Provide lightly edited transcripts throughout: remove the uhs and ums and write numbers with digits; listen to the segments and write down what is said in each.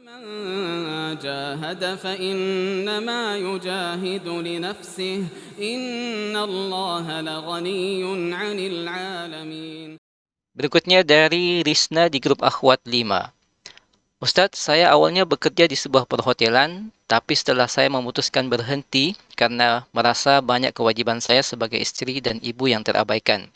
من جاهد فإنما يجاهد لنفسه إن الله لغني عن العالمين. Berikutnya dari Risna di grup Akhwat 5. Ustadz, saya awalnya bekerja di sebuah perhotelan, tapi setelah saya memutuskan berhenti karena merasa banyak kewajiban saya sebagai istri dan ibu yang terabaikan.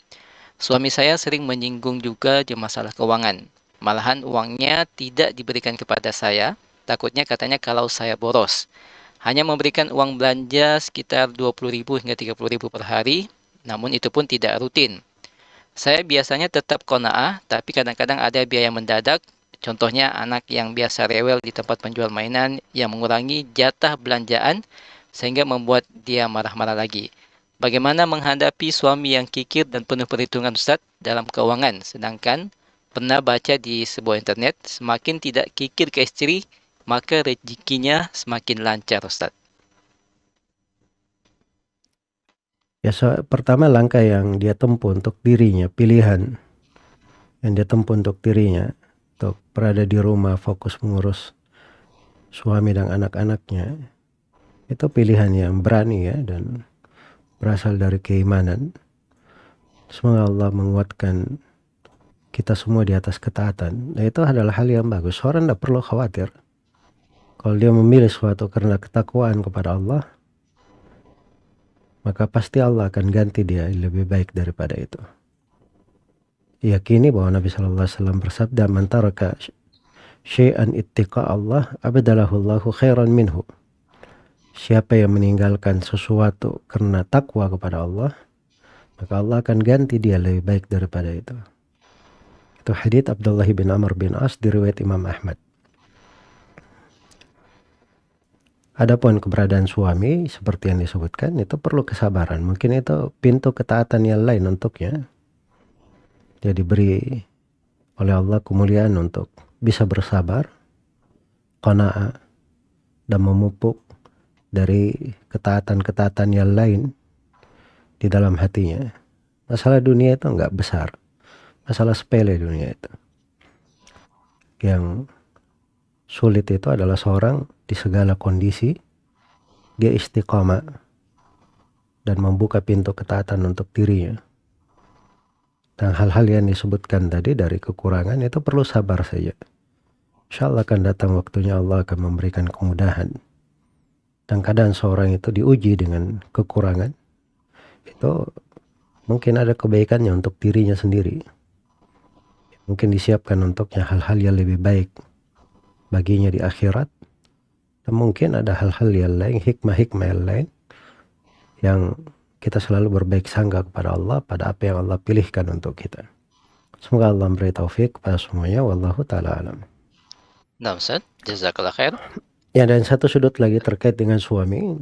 Suami saya sering menyinggung juga di masalah keuangan. Malahan uangnya tidak diberikan kepada saya, takutnya katanya kalau saya boros. Hanya memberikan uang belanja sekitar 20.000 hingga 30.000 per hari, namun itu pun tidak rutin. Saya biasanya tetap qanaah, tapi kadang-kadang ada biaya mendadak. Contohnya anak yang biasa rewel di tempat penjual mainan yang mengurangi jatah belanjaan sehingga membuat dia marah-marah lagi. Bagaimana menghadapi suami yang kikir dan penuh perhitungan Ustadz dalam keuangan? Sedangkan pernah baca di sebuah internet, semakin tidak kikir ke istri, maka rezekinya semakin lancar Ustadz. Ya, pertama langkah yang dia tempuh untuk dirinya, pilihan yang dia tempuh untuk dirinya, untuk berada di rumah fokus mengurus suami dan anak-anaknya, itu pilihan yang berani ya, dan berasal dari keimanan. Semoga Allah menguatkan kita semua di atas ketaatan. Nah, itu adalah hal yang bagus. Orang tidak perlu khawatir. Kalau dia memilih sesuatu karena ketakwaan kepada Allah, maka pasti Allah akan ganti dia lebih baik daripada itu. Yakini bahwa Nabi SAW bersabda, "Man taraka syai'an ittiqa Allah, abadalahu Allahu khairan minhu." Siapa yang meninggalkan sesuatu karena takwa kepada Allah, maka Allah akan ganti dia lebih baik daripada itu. Itu hadits Abdullah bin Amr bin As diriwayat Imam Ahmad. Adapun keberadaan suami seperti yang disebutkan, itu perlu kesabaran. Mungkin itu pintu ketaatan yang lain untuknya. Dia diberi oleh Allah kemuliaan untuk bisa bersabar, qanaah, dan memupuk dari ketaatan-ketaatan yang lain di dalam hatinya. Masalah dunia itu enggak besar. Masalah sepele dunia itu. Yang sulit itu adalah seorang di segala kondisi dia istiqamah dan membuka pintu ketaatan untuk dirinya. Dan hal-hal yang disebutkan tadi dari kekurangan itu perlu sabar saja. Insya Allah akan datang waktunya, Allah akan memberikan kemudahan. Dan kadang seorang itu diuji dengan kekurangan, itu mungkin ada kebaikannya untuk dirinya sendiri. Mungkin disiapkan untuknya hal-hal yang lebih baik baginya di akhirat. Dan mungkin ada hal-hal yang lain, hikmah-hikmah yang lain, yang kita selalu berbaik sangka kepada Allah pada apa yang Allah pilihkan untuk kita. Semoga Allah memberi taufik kepada semuanya. Wallahu ta'ala alam. Nah Ustadz, jazakallah khair. Ya, dan satu sudut lagi terkait dengan suami.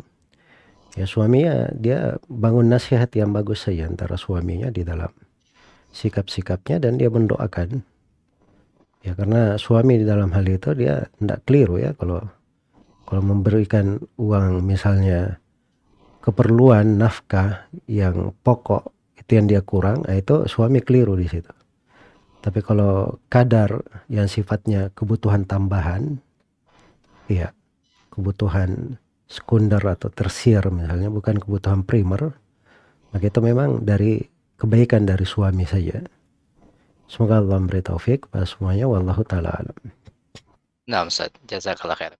Ya, suami ya, dia bangun nasihat yang bagus saja antara suaminya di dalam sikap-sikapnya, dan dia mendoakan. Ya, karena suami di dalam hal itu dia tidak keliru ya, kalau memberikan uang misalnya keperluan nafkah yang pokok itu yang dia kurang, itu suami keliru di situ. Tapi kalau kadar yang sifatnya kebutuhan tambahan, ya kebutuhan sekunder atau tersier misalnya, bukan kebutuhan primer, maka itu memang dari kebaikan dari suami saja. Semoga Allah memberi taufik pada semuanya. Wallahu ta'ala alam. Nah Ustadz, jazakallah khair.